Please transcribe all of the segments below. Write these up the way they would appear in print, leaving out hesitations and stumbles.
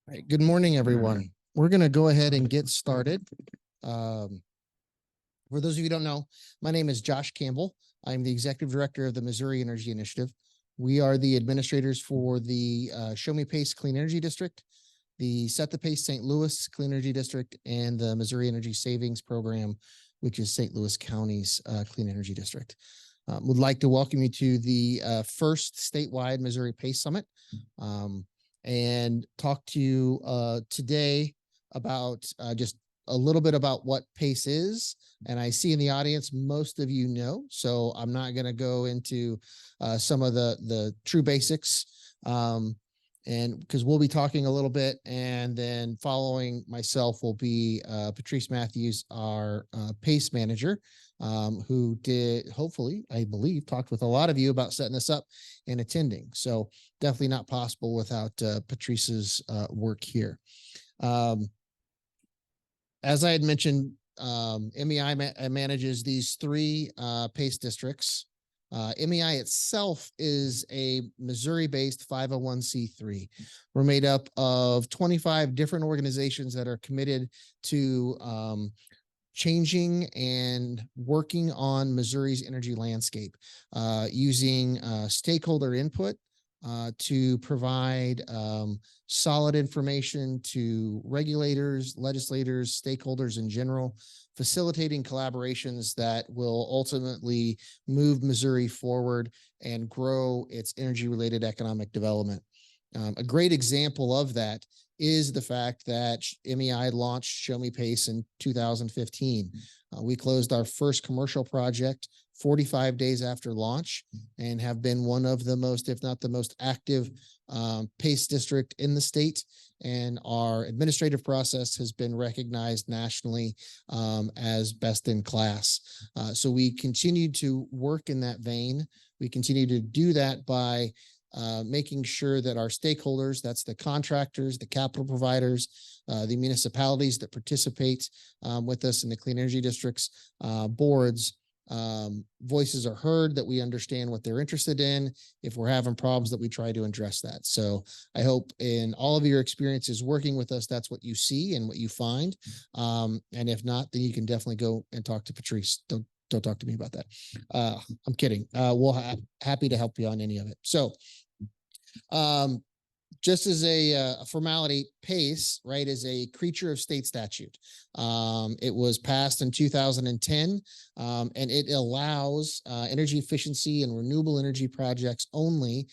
All right, good morning, everyone. We're going to go ahead and get started. For those of you who don't know, my name is Josh Campbell. I'm the Executive Director of the Missouri Energy Initiative. We are the administrators for the Show Me Pace Clean Energy District, the Set the Pace St. Louis Clean Energy District, and the Missouri Energy Savings Program, which is St. Louis County's Clean Energy District. Would like to welcome you to the first statewide Missouri Pace Summit. And talk to you today about just a little bit about what PACE is. And I see in the audience, most of you know, so I'm not going to go into some of the true basics. And because we'll be talking a little bit, and then following myself will be Patrice Matthews, our PACE manager, who did, hopefully, I believe, talked with a lot of you about setting this up and attending. So definitely not possible without Patrice's work here. As I had mentioned, MEI manages these three PACE districts. MEI itself is a Missouri-based 501c3. We're made up of 25 different organizations that are committed to changing and working on Missouri's energy landscape, using stakeholder input to provide solid information to regulators, legislators, stakeholders in general, facilitating collaborations that will ultimately move Missouri forward and grow its energy-related economic development. A great example of that is the fact that MEI launched Show Me Pace in 2015. We closed our first commercial project 45 days after launch and have been one of the most, if not the most active PACE district in the state. And our administrative process has been recognized nationally as best in class. So we continue to work in that vein. We continue to do that by making sure that our stakeholders, that's the contractors, the capital providers, the municipalities that participate with us in the Clean Energy Districts boards, voices are heard, that we understand what they're interested in. If we're having problems, that we try to address that. So I hope in all of your experiences working with us, that's what you see and what you find. And if not, then you can definitely go and talk to Patrice. Don't talk to me about that. I'm kidding. We'll happy to help you on any of it. So just as a formality, PACE, right, is a creature of state statute. It was passed in 2010, and it allows energy efficiency and renewable energy projects only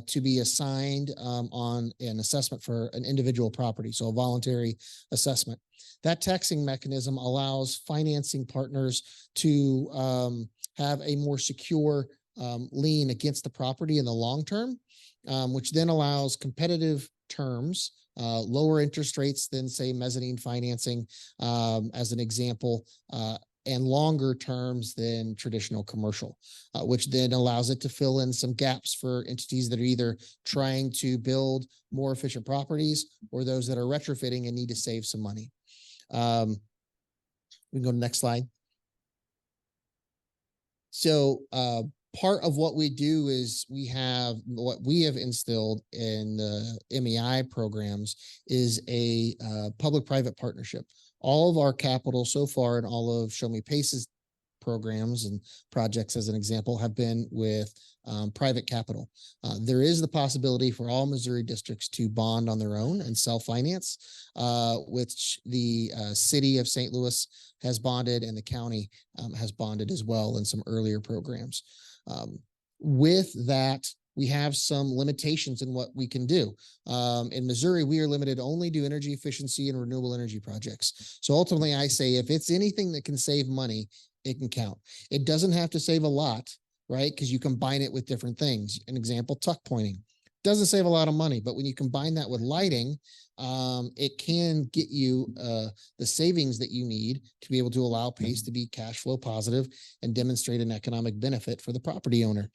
to be assigned on an assessment for an individual property, so a voluntary assessment. That taxing mechanism allows financing partners to have a more secure lien against the property in the long term, which then allows competitive terms, lower interest rates than, say, mezzanine financing, as an example, and longer terms than traditional commercial, which then allows it to fill in some gaps for entities that are either trying to build more efficient properties or those that are retrofitting and need to save some money. We can go to the next slide. So, part of what we do is what we have instilled in the MEI programs is a public-private partnership. All of our capital so far and all of Show Me Pace's programs and projects, as an example, have been with private capital. There is the possibility for all Missouri districts to bond on their own and self-finance, which the city of St. Louis has bonded and the county has bonded as well in some earlier programs. With that, we have some limitations in what we can do. In Missouri, we are limited only to energy efficiency and renewable energy projects. So ultimately, I say if it's anything that can save money, it can count. It doesn't have to save a lot, right? Because you combine it with different things. An example, tuck pointing. Doesn't save a lot of money, but when you combine that with lighting, it can get you the savings that you need to be able to allow PACE to be cash flow positive and demonstrate an economic benefit for the property owner.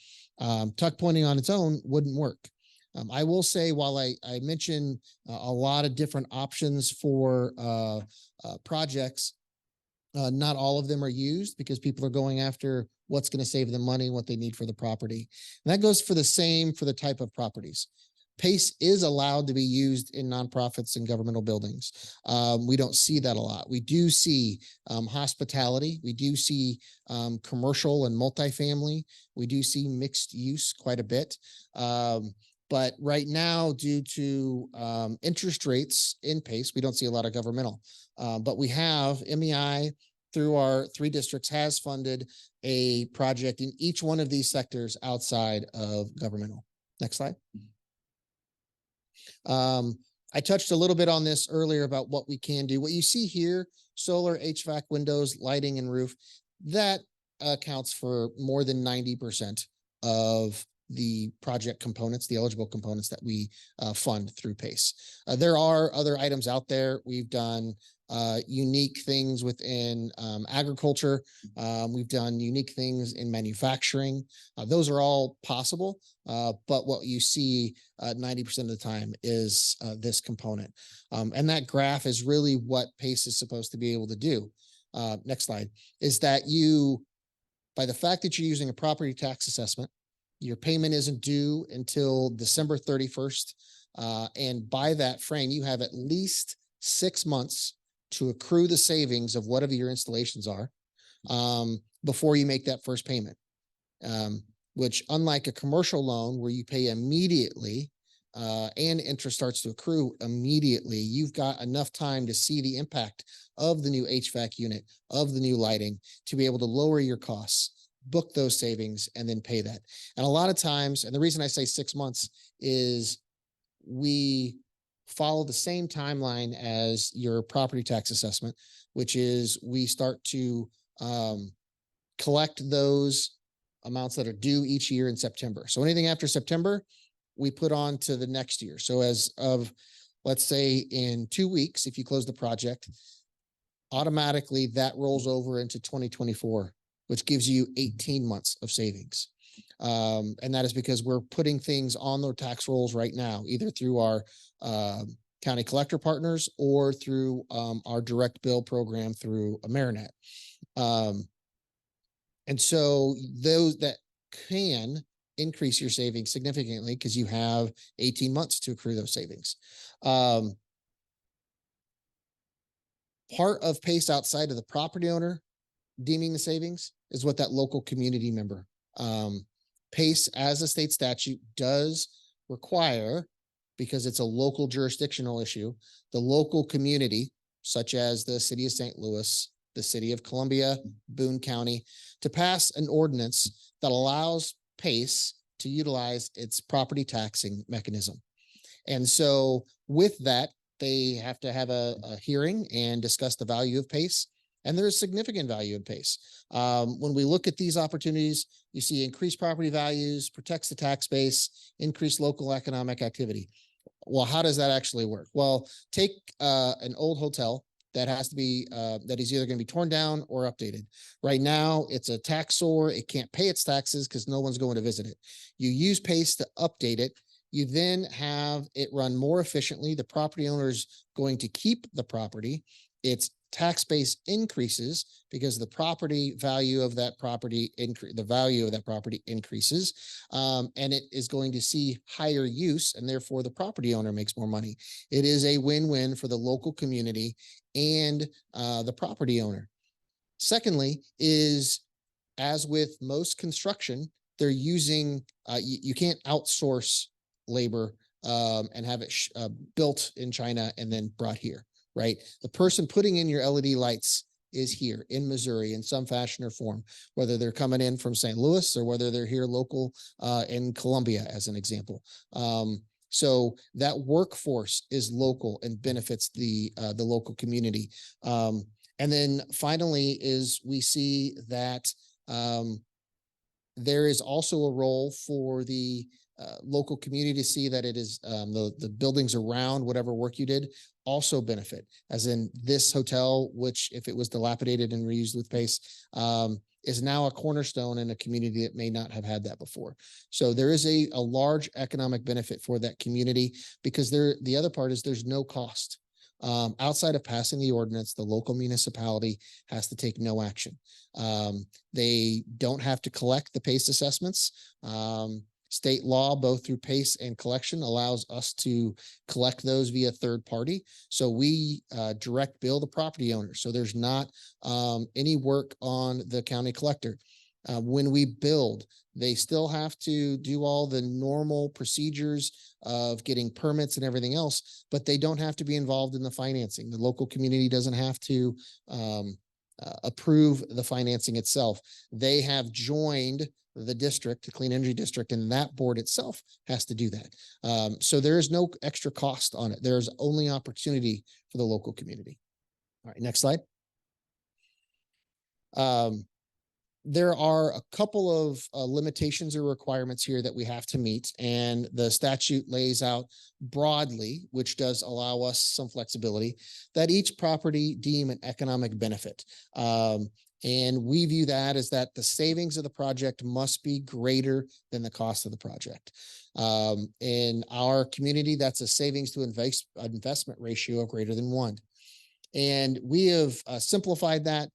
Tuck pointing on its own wouldn't work. I will say, while I mentioned a lot of different options for projects, not all of them are used because people are going after what's going to save them money, what they need for the property. And that goes for the same for the type of properties. PACE is allowed to be used in nonprofits and governmental buildings. We don't see that a lot. We do see hospitality. We do see commercial and multifamily. We do see mixed use quite a bit. But right now, due to interest rates in PACE, we don't see a lot of governmental. But we have MEI through our 3 districts has funded a project in each one of these sectors outside of governmental. Next slide. I touched a little bit on this earlier about what we can do. What you see here, solar, HVAC, windows, lighting, and roof, that accounts for more than 90% of the project components, the eligible components that we fund through PACE. There are other items out there. We've done unique things within agriculture. We've done unique things in manufacturing. Those are all possible, but what you see 90% of the time is this component. And that graph is really what PACE is supposed to be able to do. Next slide. Is that you, by the fact that you're using a property tax assessment, your payment isn't due until December 31st. And by that frame, you have at least 6 months to accrue the savings of whatever your installations are before you make that first payment. Which, unlike a commercial loan where you pay immediately and interest starts to accrue immediately, you've got enough time to see the impact of the new HVAC unit, of the new lighting, to be able to lower your costs, book those savings, and then pay that. And a lot of times, and the reason I say 6 months is we follow the same timeline as your property tax assessment, which is we start to collect those amounts that are due each year in September. So anything after September, we put on to the next year. So as of, let's say in 2 weeks, if you close the project, automatically that rolls over into 2024, which gives you 18 months of savings. And that is because we're putting things on their tax rolls right now, either through our county collector partners or through our direct bill program through Amerinet. And so those that can increase your savings significantly because you have 18 months to accrue those savings. Part of PACE outside of the property owner deeming the savings is what that local community member. PACE, as a state statute, does require, because it's a local jurisdictional issue, the local community, such as the city of St. Louis, the city of Columbia, Boone County, to pass an ordinance that allows PACE to utilize its property taxing mechanism. And so with that, they have to have a hearing and discuss the value of PACE. And there is significant value in PACE. When we look at these opportunities, you see increased property values, protects the tax base, increased local economic activity. Well, how does that actually work? Well, take an old hotel that has to be, that is either going to be torn down or updated. Right now, it's a tax sore. It can't pay its taxes because no one's going to visit it. You use PACE to update it. You then have it run more efficiently. The property owner is going to keep the property. Its tax base increases because the property value of that property increases, and it is going to see higher use, and therefore the property owner makes more money. It is a win-win for the local community and the property owner. Secondly, is as with most construction, they're using you can't outsource labor and have it built in China and then brought here. Right? The person putting in your LED lights is here in Missouri in some fashion or form, whether they're coming in from St. Louis or whether they're here local in Columbia, as an example. So that workforce is local and benefits the local community. And then finally is we see that there is also a role for the local community to see that it is the buildings around whatever work you did also benefit, as in this hotel, which if it was dilapidated and reused with PACE, is now a cornerstone in a community that may not have had that before. So there is a large economic benefit for that community, because the other part is there's no cost. Outside of passing the ordinance, the local municipality has to take no action. They don't have to collect the PACE assessments. State law, both through PACE and collection, allows us to collect those via third party. So we direct bill the property owner. So there's not any work on the county collector. When we build, they still have to do all the normal procedures of getting permits and everything else, but they don't have to be involved in the financing. The local community doesn't have to approve the financing itself. They have joined the district, the Clean Energy District, and that board itself has to do that. So there is no extra cost on it. There's only opportunity for the local community. All right, next slide. There are a couple of limitations or requirements here that we have to meet, and the statute lays out broadly, which does allow us some flexibility, that each property deem an economic benefit. And we view that as that the savings of the project must be greater than the cost of the project. In our community, that's a savings to investment ratio of greater than 1. And we have simplified that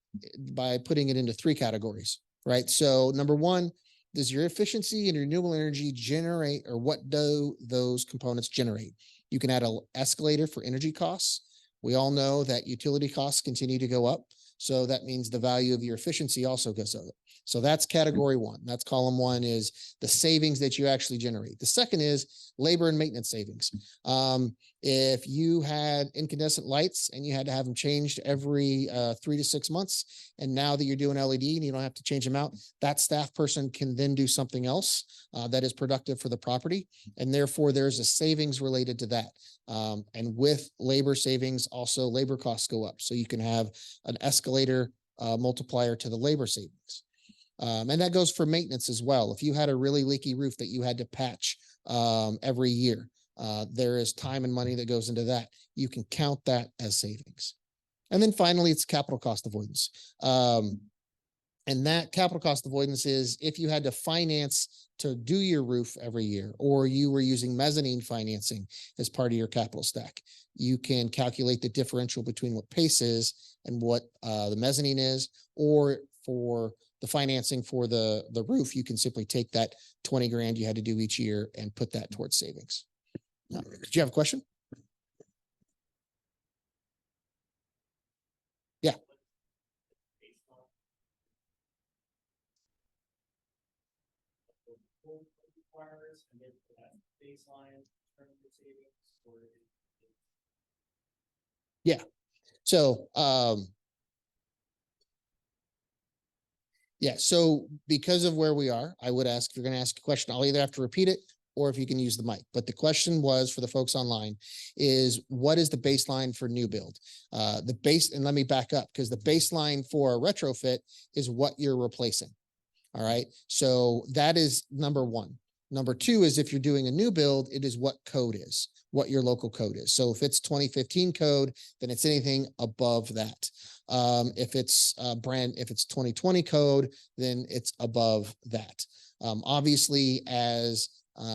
by putting it into 3 categories, right? So number 1, does your efficiency and renewable energy generate, or what do those components generate? You can add an escalator for energy costs. We all know that utility costs continue to go up. So that means the value of your efficiency also goes up. So that's category 1. That's column 1, is the savings that you actually generate. The second is labor and maintenance savings. If you had incandescent lights and you had to have them changed every 3 to 6 months, and now that you're doing LED and you don't have to change them out, that staff person can then do something else that is productive for the property. And therefore there's a savings related to that. And with labor savings, also labor costs go up. So you can have an escalator multiplier to the labor savings. And that goes for maintenance as well. If you had a really leaky roof that you had to patch every year, there is time and money that goes into that. You can count that as savings. And then finally, it's capital cost avoidance. And that capital cost avoidance is if you had to finance to do your roof every year, or you were using mezzanine financing as part of your capital stack, you can calculate the differential between what PACE is and what the mezzanine is, or for the financing for the roof, you can simply take that 20 grand you had to do each year and put that towards savings. Did you have a question? Yeah. Yeah. So, yeah. So because of where we are, I would ask, if you're going to ask a question, I'll either have to repeat it or if you can use the mic. But the question was, for the folks online, is what is the baseline for new build? The base, and let me back up, because the baseline for a retrofit is what you're replacing. All right. So that is number 1. Number 2 is if you're doing a new build, it is what code is, what your local code is. So if it's 2015 code, then it's anything above that. If it's if it's 2020 code, then it's above that. Obviously, as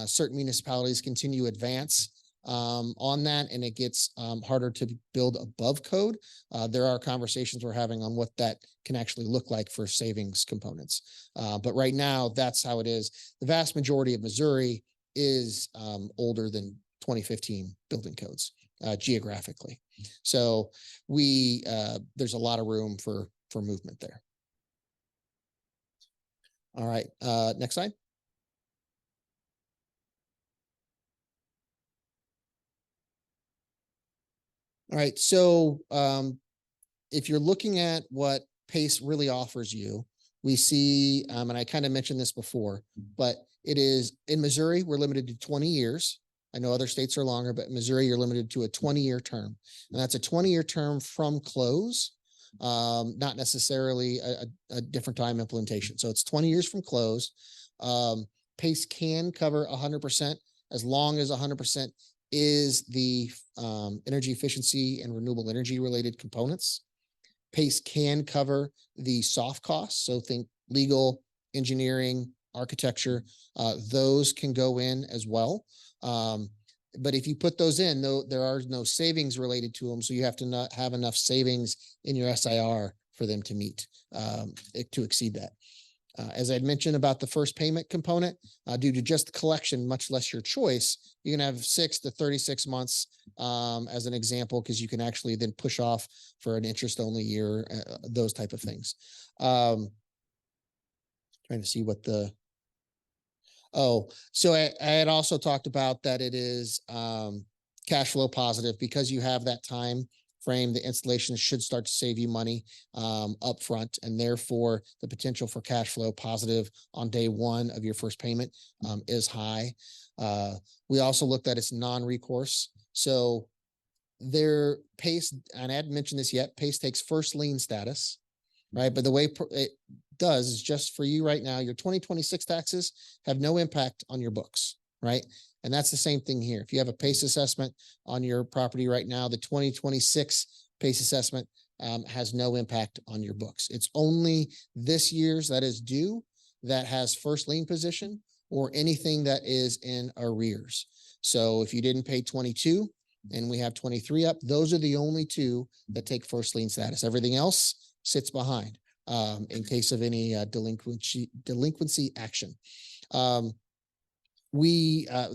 certain municipalities continue to advance on that, and it gets harder to build above code, there are conversations we're having on what that can actually look like for savings components. But right now, that's how it is. The vast majority of Missouri is older than 2015 building codes geographically. So there's a lot of room for movement there. All right, next slide. All right, so if you're looking at what PACE really offers you, we see, and I kind of mentioned this before, but it is in Missouri, we're limited to 20 years. I know other states are longer, but in Missouri, you're limited to a 20-year term. And that's a 20-year term from close, not necessarily a different time implementation. So it's 20 years from close. PACE can cover 100% as long as 100% is the energy efficiency and renewable energy related components. PACE can cover the soft costs. So think legal, engineering, architecture, those can go in as well. But if you put those in, though, there are no savings related to them. So you have to not have enough savings in your SIR for them to meet, to exceed that. As I had mentioned about the first payment component, due to just the collection, much less your choice, you can have 6 to 36 months as an example, because you can actually then push off for an interest-only year, those type of things. Trying to see what the so I had also talked about that it is cash flow positive because you have that time frame. The installation should start to save you money up front, and therefore the potential for cash flow positive on day one of your first payment is high. We also looked at its non-recourse. So their PACE, and I hadn't mentioned this yet, PACE takes first lien status, right? But the way it does is just for you right now, your 2026 taxes have no impact on your books, right? And that's the same thing here. If you have a PACE assessment on your property right now, the 2026 PACE assessment has no impact on your books. It's only this year's that is due that has first lien position, or anything that is in arrears. So if you didn't pay 22 and we have 23 up, those are the only two that take first lien status. Everything else sits behind in case of any delinquency action. The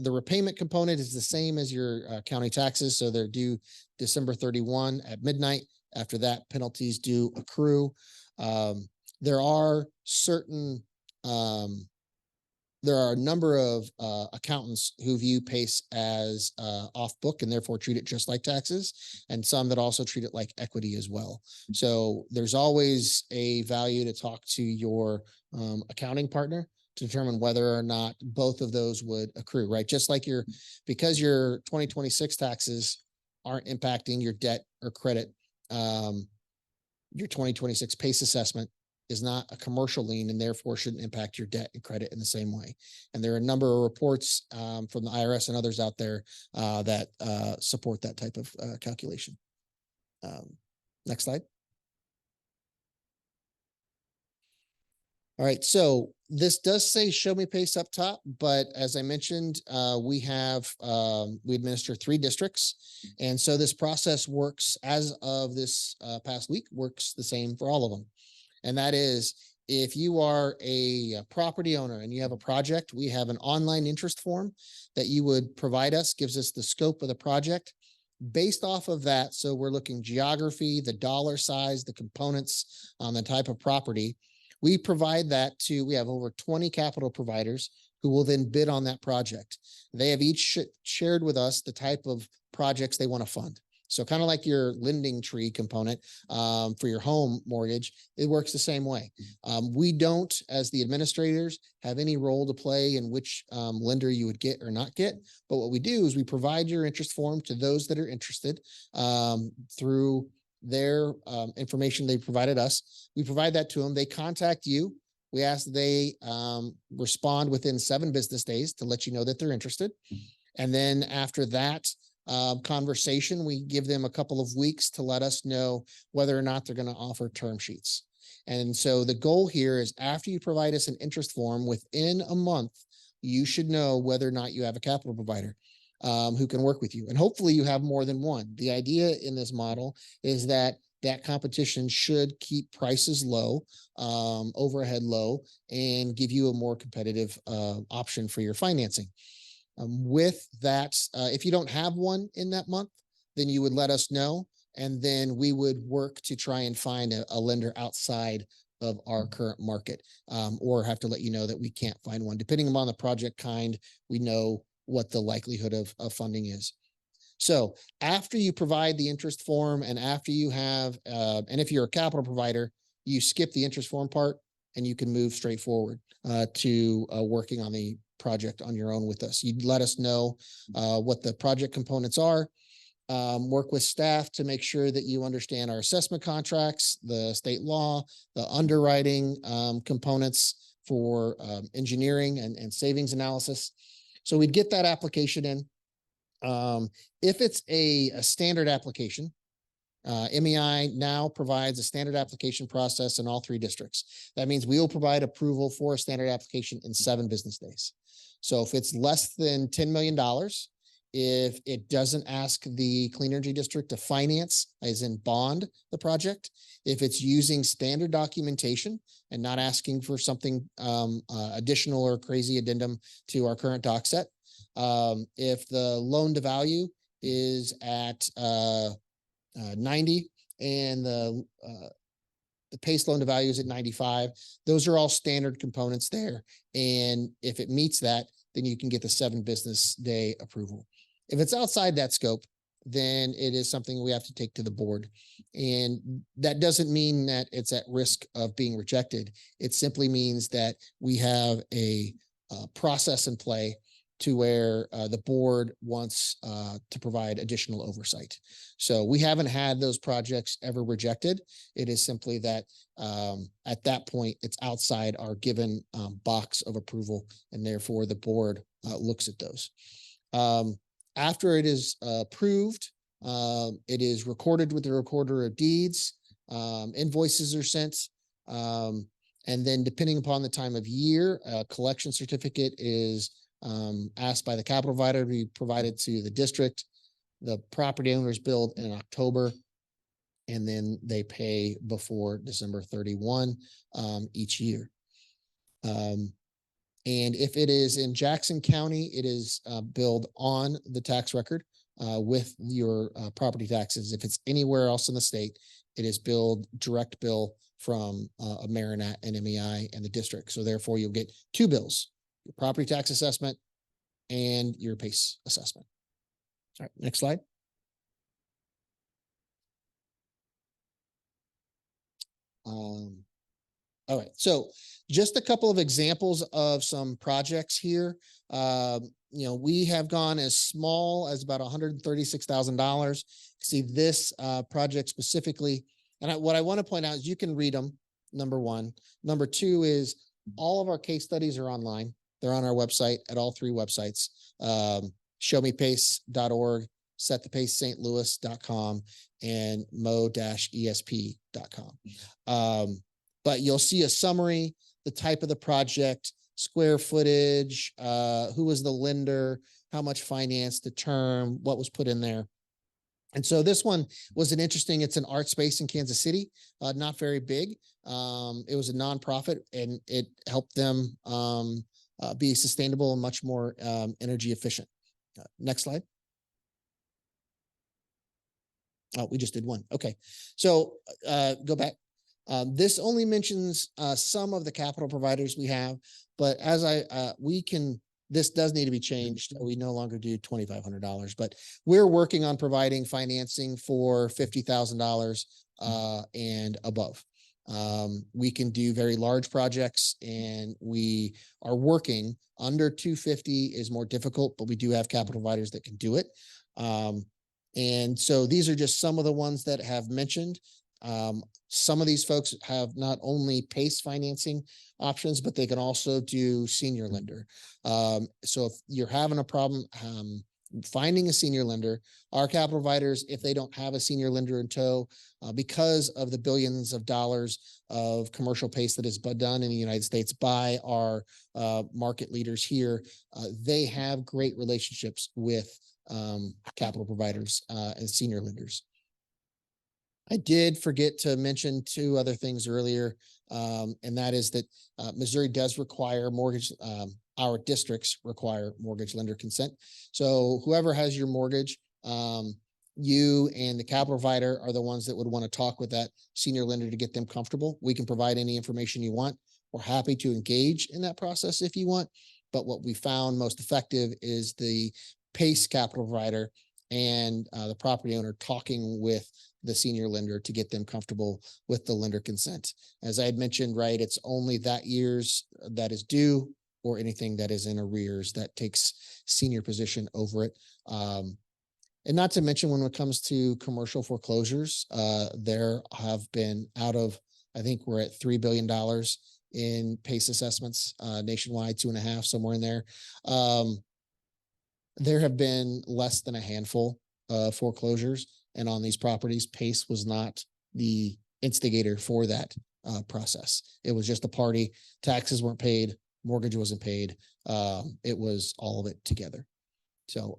repayment component is the same as your county taxes. So they're due December 31 at midnight. After that, penalties do accrue. There are a number of accountants who view PACE as off book and therefore treat it just like taxes, and some that also treat it like equity as well. So there's always a value to talk to your accounting partner to determine whether or not both of those would accrue, right? Just like because your 2026 taxes aren't impacting your debt or credit, your 2026 PACE assessment is not a commercial lien and therefore shouldn't impact your debt and credit in the same way. And there are a number of reports from the IRS and others out there that support that type of calculation. Next slide. All right, so this does say show me PACE up top, but as I mentioned, we administer 3 districts. And so this process works as of this past week, works the same for all of them. And that is, if you are a property owner and you have a project, we have an online interest form that you would provide us, gives us the scope of the project. Based off of that, so we're looking geography, the dollar size, the components on the type of property. We provide that we have over 20 capital providers who will then bid on that project. They have each shared with us the type of projects they want to fund. So kind of like your lending tree component for your home mortgage, it works the same way. We don't, as the administrators, have any role to play in which lender you would get or not get. But what we do is we provide your interest form to those that are interested through their information they provided us. We provide that to them. They contact you. We ask that they respond within 7 business days to let you know that they're interested. And then after that conversation, we give them a couple of weeks to let us know whether or not they're going to offer term sheets. And so the goal here is, after you provide us an interest form, within a month, you should know whether or not you have a capital provider who can work with you. And hopefully you have more than one. The idea in this model is that competition should keep prices low, overhead low, and give you a more competitive option for your financing. With that, if you don't have one in that month, then you would let us know, and then we would work to try and find a lender outside of our current market, or have to let you know that we can't find one. Depending upon the project kind, we know what the likelihood of funding is. So after you provide the interest form, and after you have, and if you're a capital provider, you skip the interest form part and you can move straight forward to working on the project on your own with us. You'd let us know what the project components are, work with staff to make sure that you understand our assessment contracts, the state law, the underwriting components for engineering and savings analysis. So we'd get that application in. If it's a standard application, MEI now provides a standard application process in all 3 districts. That means we will provide approval for a standard application in 7 business days. So if it's less than $10 million if it doesn't ask the Clean Energy District to finance, as in bond the project, if it's using standard documentation and not asking for something additional or crazy addendum to our current doc set, if the loan to value is at 90 and the PACE loan to value is at 95, those are all standard components there. And if it meets that, then you can get the 7 business day approval. If it's outside that scope, then it is something we have to take to the board. And that doesn't mean that it's at risk of being rejected. It simply means that we have a process in play to where the board wants to provide additional oversight. So we haven't had those projects ever rejected. It is simply that at that point, it's outside our given box of approval, and therefore the board looks at those. After it is approved, it is recorded with the recorder of deeds, invoices are sent, and then depending upon the time of year, a collection certificate is asked by the capital provider to be provided to the district. The property owners billed in October, and then they pay before December 31 each year. And if it is in Jackson County, it is billed on the tax record with your property taxes. If it's anywhere else in the state, it is billed direct bill from Marinat and MEI and the district. So therefore, you'll get 2 bills: your property tax assessment and your PACE assessment. All right, next slide. All right, so just a couple of examples of some projects here. We have gone as small as about $136,000. See this project specifically. And what I want to point out is you can read them, number one. Number two is all of our case studies are online. They're on our website at all 3 websites, showmepace.org, setthepacestlouis.com, and mo-esp.com. But you'll see a summary, the type of the project, square footage, who was the lender, how much finance, the term, what was put in there. And so this one was it's an art space in Kansas City, not very big. It was a nonprofit, and it helped them be sustainable and much more energy efficient. Next slide. Oh, we just did one. Okay. So go back. This only mentions some of the capital providers we have, but as this does need to be changed. We no longer do $2,500, but we're working on providing financing for $50,000 and above. We can do very large projects, and we are working under 250 is more difficult, but we do have capital providers that can do it. And so these are just some of the ones that have mentioned. Some of these folks have not only PACE financing options, but they can also do senior lender. So if you're having a problem finding a senior lender, our capital providers, if they don't have a senior lender in tow, because of the billions of dollars of commercial PACE that is done in the United States by our market leaders here, they have great relationships with capital providers and senior lenders. I did forget to mention 2 other things earlier, and that is that Missouri does require mortgage, our districts require mortgage lender consent. So whoever has your mortgage, you and the capital provider are the ones that would want to talk with that senior lender to get them comfortable. We can provide any information you want. We're happy to engage in that process if you want. But what we found most effective is the PACE capital provider and the property owner talking with the senior lender to get them comfortable with the lender consent. As I had mentioned, right, it's only that year's that is due or anything that is in arrears that takes senior position over it. And not to mention when it comes to commercial foreclosures, there have been I think we're at $3 billion in PACE assessments nationwide, 2.5, somewhere in there. There have been less than a handful of foreclosures, and on these properties, PACE was not the instigator for that process. It was just a party. Taxes weren't paid. Mortgage wasn't paid. It was all of it together. So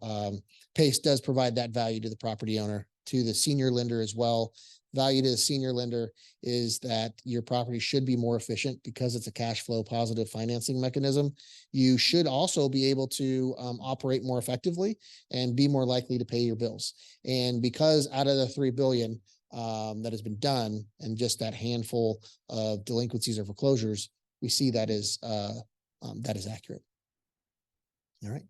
PACE does provide that value to the property owner, to the senior lender as well. Value to the senior lender is that your property should be more efficient because it's a cash flow positive financing mechanism. You should also be able to operate more effectively and be more likely to pay your bills. And because out of the 3 billion that has been done and just that handful of delinquencies or foreclosures, we see that is accurate. All right.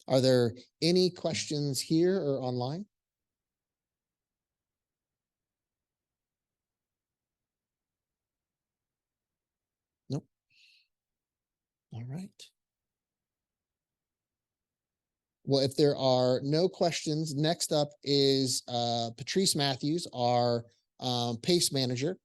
Are there any questions here or online? Nope. All right. Well, if there are no questions, next up is Patrice Matthews, our PACE manager.